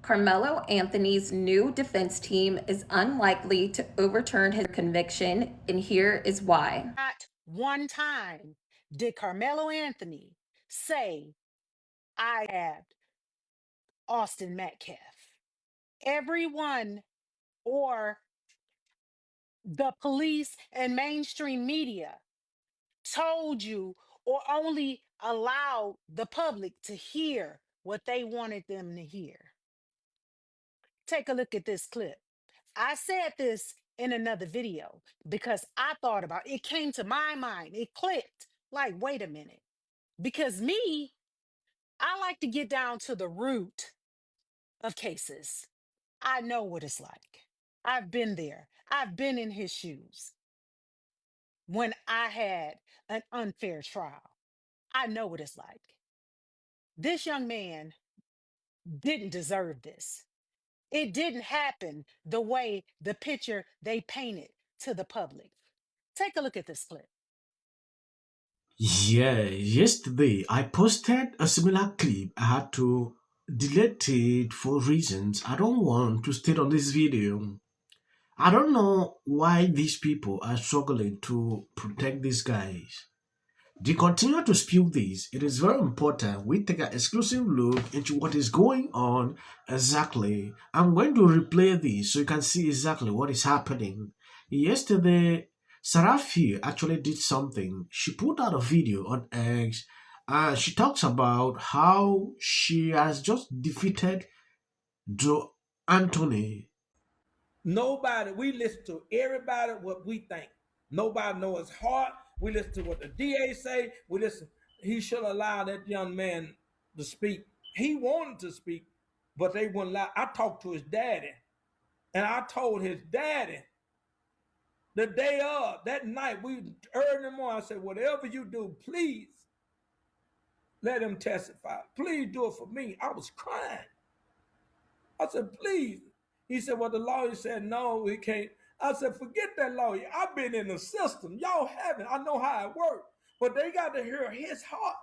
Carmelo Anthony's new defense team is unlikely to overturn his conviction, and here is why. Not one time did Carmelo Anthony say, I had Austin Metcalf. Everyone or the police and mainstream media told you or only allowed the public to hear what they wanted them to hear. Take a look at this clip. I said this in another video because I thought about it. It came to my mind. It clicked. Like, wait a minute. Because me, I like to get down to the root of cases. I know what it's like. I've been there. I've been in his shoes when I had an unfair trial. I know what it's like. This young man didn't deserve this. It didn't happen the way the picture they painted to the public. Take a look at this clip. Yeah, yesterday I posted a similar clip. I had to delete it for reasons I don't want to state on this video. I don't know why these people are struggling to protect these guys. They continue to spew this. It is very important we take an exclusive look into what is going on exactly. I'm going to replay this so you can see exactly what is happening. Yesterday, Sarafi actually did something. She put out a video on X and she talks about how she has just defeated Joe Anthony. Nobody, we listen to everybody what we think. Nobody knows his heart. We listen to what the DA say. We listen. He should allow that young man to speak. He wanted to speak, but they wouldn't allow. I talked to his daddy, and I told his daddy the day of, that night, we early in the morning, I said, whatever you do, please let him testify. Please do it for me. I was crying. I said, please. He said, well, the lawyer said, no, we can't. I said, forget that lawyer. I've been in the system. Y'all haven't. I know how it works. But they got to hear his heart.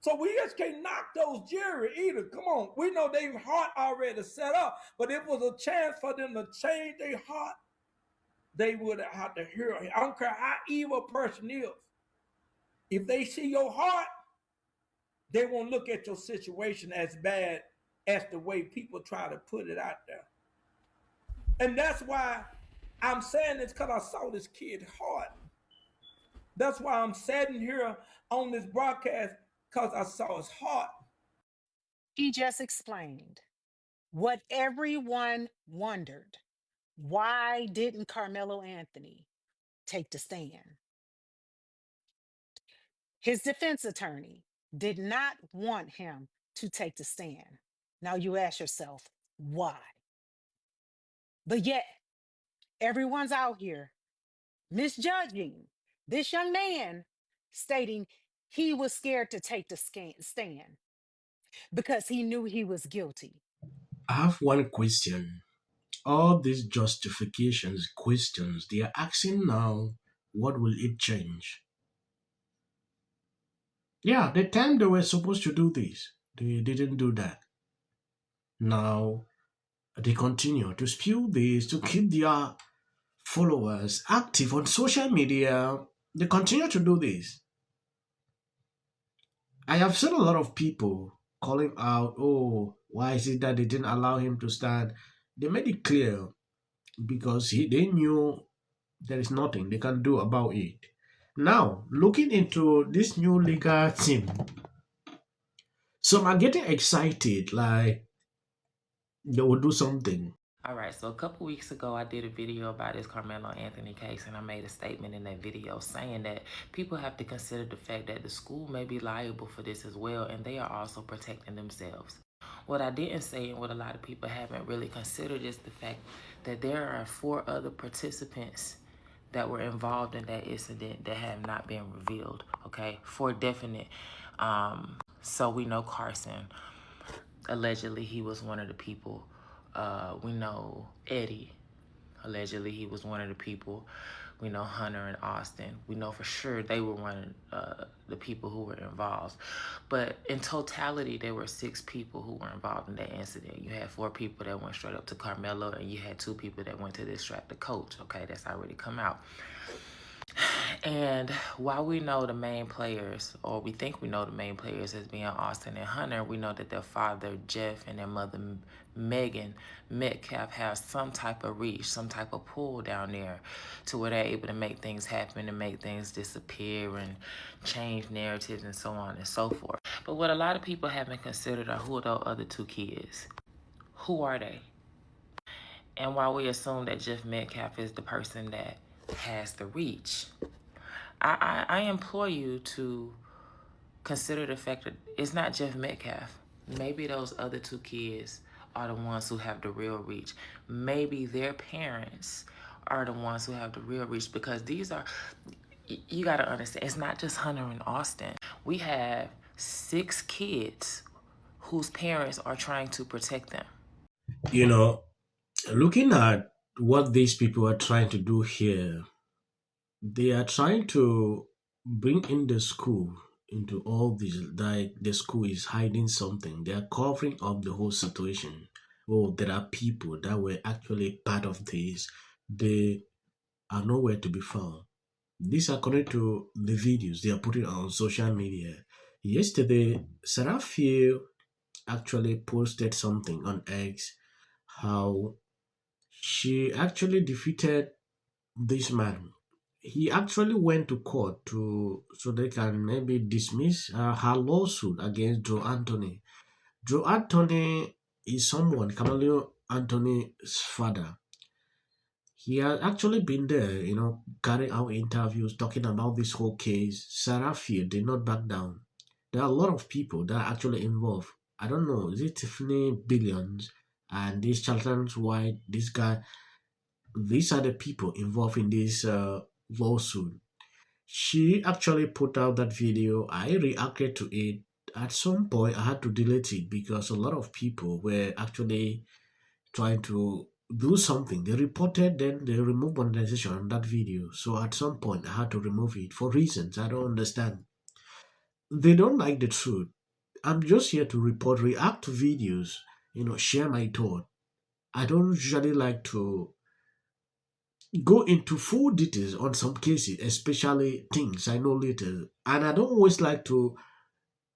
So we just can't knock those jury either. Come on. We know their heart already set up. But if it was a chance for them to change their heart, they would have to hear him. I don't care how evil a person is. If they see your heart, they won't look at your situation as bad as the way people try to put it out there. And that's why I'm saying this, because I saw this kid's heart. That's why I'm sitting here on this broadcast, because I saw his heart. He just explained what everyone wondered. Why didn't Carmelo Anthony take the stand? His defense attorney did not want him to take the stand. Now you ask yourself, why? But yet, everyone's out here misjudging this young man, stating he was scared to take the stand because he knew he was guilty. I have one question. All these justifications, questions, they are asking now, what will it change? Yeah, the time they were supposed to do this, they didn't do that. Now, they continue to spew this to keep their followers active on social media. They continue to do this. I have seen a lot of people calling out, oh, why is it that they didn't allow him to stand? They made it clear because they knew there is nothing they can do about it. Now, looking into this new legal team, some are getting excited like they will do something. All right, so a couple weeks ago, I did a video about this Carmelo Anthony case, and I made a statement in that video saying that people have to consider the fact that the school may be liable for this as well, and they are also protecting themselves. What I didn't say, and what a lot of people haven't really considered, is the fact that there are 4 other participants that were involved in that incident that have not been revealed, okay? 4 definite. So we know Carson, allegedly he was one of the people. We know Eddie, allegedly he was one of the people. We know Hunter and Austin. We know for sure they were one of the people who were involved. But in totality, there were 6 people who were involved in that incident. You had 4 people that went straight up to Carmelo, and you had 2 people that went to distract the coach. Okay, that's already come out. And while we know the main players, or we think we know the main players as being Austin and Hunter, we know that their father, Jeff, and their mother, Megan Metcalf, have some type of reach, some type of pull down there to where they're able to make things happen and make things disappear and change narratives and so on and so forth. But what a lot of people haven't considered are who are those other 2 kids? Who are they? And while we assume that Jeff Metcalf is the person that has the reach, I implore you to consider the fact that it's not Jeff Metcalf. Maybe those other 2 kids are the ones who have the real reach. Maybe their parents are the ones who have the real reach, because these are, you got to understand, it's not just Hunter and Austin. We have 6 kids whose parents are trying to protect them. You know, looking at what these people are trying to do here, they are trying to bring in the school into all this, like the school is hiding something. They are covering up the whole situation. Oh, there are people that were actually part of this. They are nowhere to be found. This according to the videos they are putting on social media. Yesterday, Seraphiel actually posted something on X, how she actually defeated this man. He actually went to court to so they can maybe dismiss her lawsuit against Joe Anthony. Joe Anthony is someone, Carmelo Anthony's father. He has actually been there, carrying out interviews, talking about this whole case. Seraphiel did not back down. There are a lot of people that are actually involved. I don't know, is it Tiffany Billions and this Charlton White, this guy? These are the people involved in this lawsuit. She actually put out that video. I reacted to it. At some point, I had to delete it because a lot of people were actually trying to do something. They reported, then they removed monetization on that video. So at some point, I had to remove it for reasons I don't understand. They don't like the truth. I'm just here to report, react to videos, share my thought. I don't usually like to go into full details on some cases, especially things I know later. And I don't always like to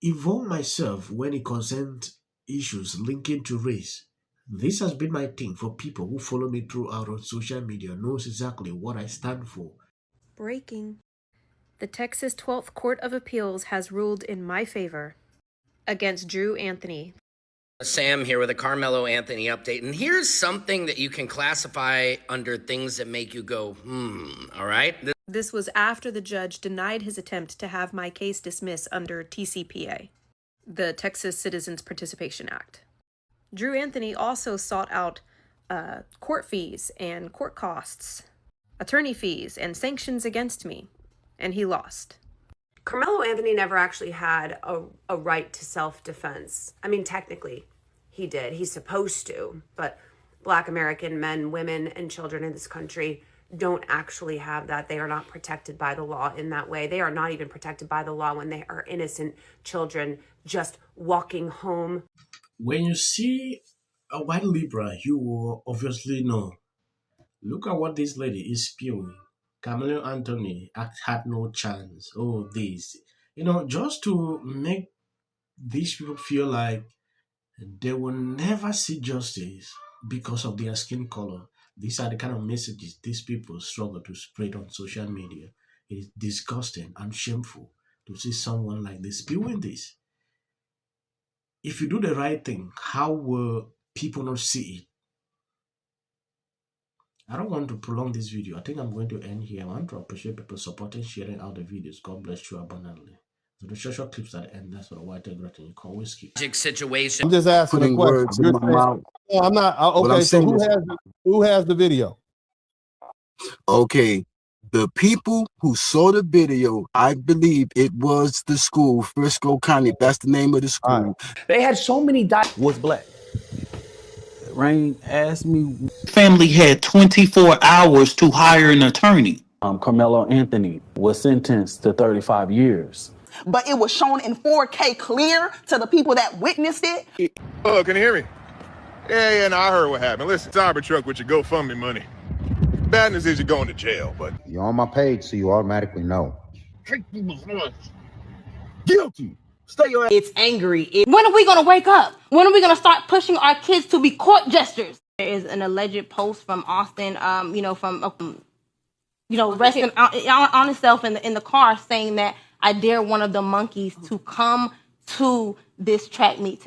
involve myself when it concerns issues linking to race. This has been my thing. For people who follow me throughout on social media knows exactly what I stand for. Breaking. The Texas 12th Court of Appeals has ruled in my favor against Drew Anthony. Sam here with a Carmelo Anthony update, and here's something that you can classify under things that make you go, all right? This was after the judge denied his attempt to have my case dismissed under TCPA, the Texas Citizens Participation Act. Drew Anthony also sought out court fees and court costs, attorney fees, and sanctions against me, and he lost. Karmelo Anthony never actually had a right to self-defense. I mean, technically, he did. He's supposed to, but Black American men, women, and children in this country don't actually have that. They are not protected by the law in that way. They are not even protected by the law when they are innocent children just walking home. When you see a white Libra, you will obviously know. Look at what this lady is spewing. Karmelo Anthony had no chance. Oh, this. Just to make these people feel like they will never see justice because of their skin color. These are the kind of messages these people struggle to spread on social media. It is disgusting and shameful to see someone like this spewing this. If you do the right thing, how will people not see it? I don't want to prolong this video. I think I'm going to end here. I want to appreciate people supporting, sharing out the videos. God bless you abundantly. So the short clips at the end, that's what white regret, you can always keep. Situation. I'm just asking a question. Words in my mouth. No, I'm not. Okay, so who has the video? Okay, the people who saw the video, I believe it was the school, Frisco County. That's the name of the school. Right. They had so many was black. Rain asked me. Family had 24 hours to hire an attorney. Carmelo Anthony was sentenced to 35 years. But it was shown in 4K clear to the people that witnessed it. Oh, can you hear me? Yeah, no, I heard what happened. Listen, Cybertruck with your GoFundMe money. Bad news is you're going to jail, but You're on my page, so you automatically know. guilty. Stay your ass. It's angry. When are we going to wake up? When are we going to start pushing our kids to be court jesters? There is an alleged post from Austin, resting on himself in the car saying that I dare one of the monkeys to come to this track meet today.